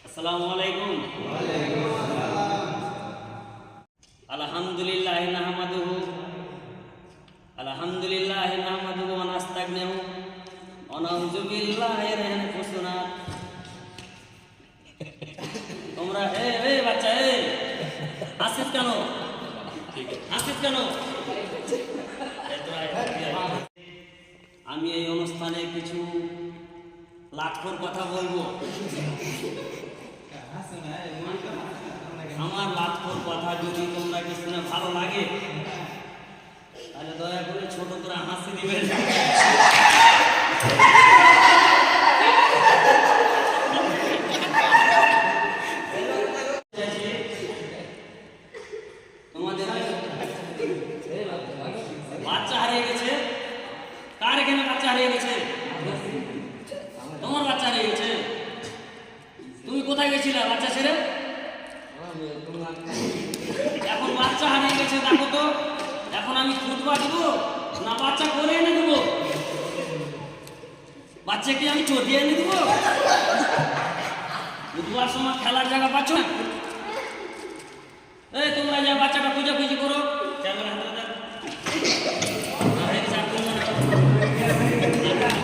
আসসালামু আলাইকুম। আলহামদুলিল্লাহি নাহমাদুহু ওয়া নাস্তাগনিহু ওয়া নাউযু বিল্লাহি মিন আনফুসিনা। তোমরা বাচ্চা আসিস কেন? আমি এই অনুষ্ঠানে কিছু লাখর কথা বলবো। আমার লাখর কথা যদি তোমরা কি শুনে ভালো লাগে তাহলে দয়া করে ছোট করে হাসি দিবেন। তোমাদের বাচ্চা হারিয়ে গেছে। কার এখানে বাচ্চা হারিয়ে গেছে? তোমার বাচ্চা হারিয়ে গেছে। তুমি কোথায় গেছিলে বাচ্চা ছেড়ে? এখন বাচ্চা হারিয়ে গেছে, দেখো তো এখন আমি খুঁজবা দিব না বাচ্চা করে এনে দেবো? বাচ্চাকে আমি চটিয়ে এনে দেবো? বুধবার সময় খেলার জায়গা পাচ্ছ না?